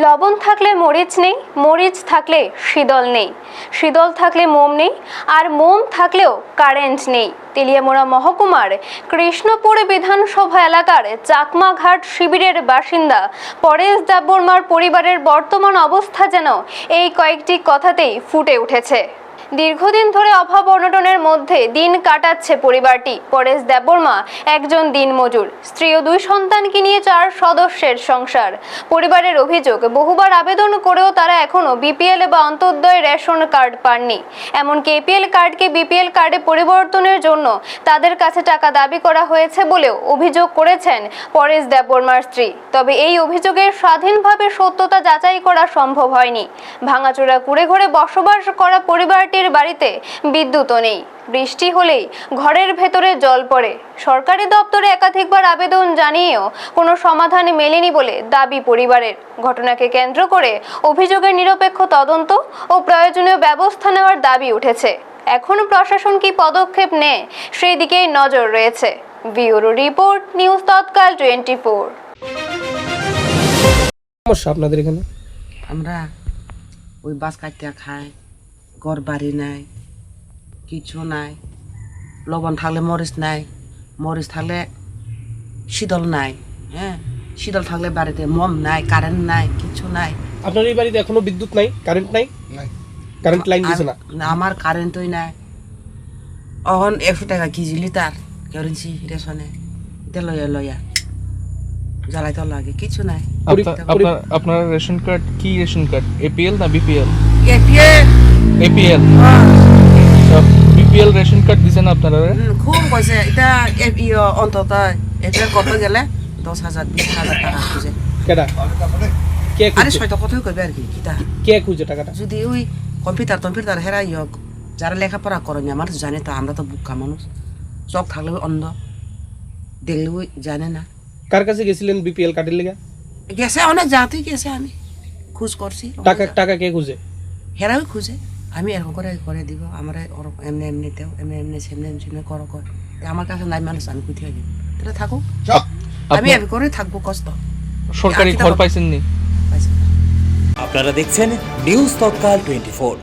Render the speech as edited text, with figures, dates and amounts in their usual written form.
লবণ থাকলে মরিচ নেই, মরিচ থাকলে শীতল নেই, শীতল থাকলে মোম নেই, আর মোম থাকলেও কারেন্ট নেই। তেলিয়ামুড়া মহকুমার কৃষ্ণপুর বিধানসভা এলাকার চাকমাঘাট শিবিরের বাসিন্দা পরেশ দেববর্মার পরিবারের বর্তমান অবস্থা যেন এই কয়েকটি কথাতেই ফুটে উঠেছে। দীর্ঘদিন ধরে অভাব অনটনের মধ্যে দিন কাটাচ্ছে পরিবারটি। পরেশ দেববর্মা একজন দিনমজুর, স্ত্রী ও 2 সন্তানকে নিয়ে 4 সদস্যের সংসার। পরিবারের অভিযোগ, বহুবার আবেদন করেও তারা এখনো বিপিএল বা অন্তোদয় রেশন কার্ড পাননি। এমনকি এপিএল কার্ডকে বিপিএল কার্ডে পরিবর্তনের জন্য তাদের কাছে টাকা দাবি করা হয়েছে বলেও অভিযোগ করেছেন পরেশ দেববর্মার স্ত্রী। তবে এই অভিযোগের স্বাধীনভাবে সত্যতা যাচাই করা সম্ভব হয়নি। ভাঙাচোরা কুড়েঘরে বসবাস করা পরিবারটির বাড়িতে বিদ্যুৎও নেই। বৃষ্টি হলেই ঘরের ভেতরে জল পড়ে। সরকারি দপ্তরে একাধিকবার আবেদন জানিয়েও কোনো সমাধান মেলেনি বলে দাবি পরিবারের। ঘটনাকে কেন্দ্র করে অভিযোগের নিরপেক্ষ তদন্ত ও প্রয়োজনীয় ব্যবস্থা নেওয়ার দাবি উঠেছে। এখন প্রশাসন কি পদক্ষেপ নেয় সেই দিকেই নজর রয়েছে। ব্যুরো রিপোর্ট, নিউজ তৎকাল 24। সমস্যা আপনাদের এখানে? আমরা ওই বাস কাটিয়া খাই, ঘর বাড়ি নাই, কিছু নাই। লবণ থাকলে মরিচ নাই, মরিচ থাকলে শীতল নাই, হ্যাঁ শীতল থাকলে বাড়িতে মোম নাই, কারেন্ট নাই, কিছু নাই। আপনার এই বাড়িতে এখনো বিদ্যুৎ নাই, কারেন্ট নাই? কারেন্ট লাইন দিছে না? আমার কারেন্টই নাই। অহন 100 টাকা কেজি লিটার কেরোসিন রেশনে লইয়া লইয়া জ্বালাইতে লাগে, কিছু নাই। আপনার রেশন কার্ড কি রেশন কার্ড? এপিএল না BPL? APL. BPL ration card দিছেন আপনারা? খুব কইছে এটা অন্তত এটা কত গেলে 10,000 20,000 টাকা খুঁজে। কেডা কে আরে খুঁজে? ছয়টা কথাই কইবে আর কি কিটা কে খুঁজে টাকাটা? যদি ওই কম্পিউটার হেরাই হোক, যারা লেখাপড়া করেনি, আমার তো জানে তো, আমরা তো বুকা মানুষ, চোখ থাকলে অন্ধ, দেখলে ওই জানে না। কার কাছে গেছিলেন বিপিএল কার্ডের লেগে? গেছে অনেক জাতেই গেছে, আমি খোঁজ করছি। টাকা কে খুঁজে? হেরাই খুঁজে, আমি এরকম করে দিব, আমরা এমনি এমনিতেও এমনি সেমনি করো কর। আমার কাছে নাই মানুষ, আমি কোথায় দিব? তাহলে থাকুক, আমি এমনি করে থাকবো, কষ্ট। সরকারি ঘর পাইছেন নি? পাইছি। আপনারা দেখছেন নিউজ তৎকাল 24।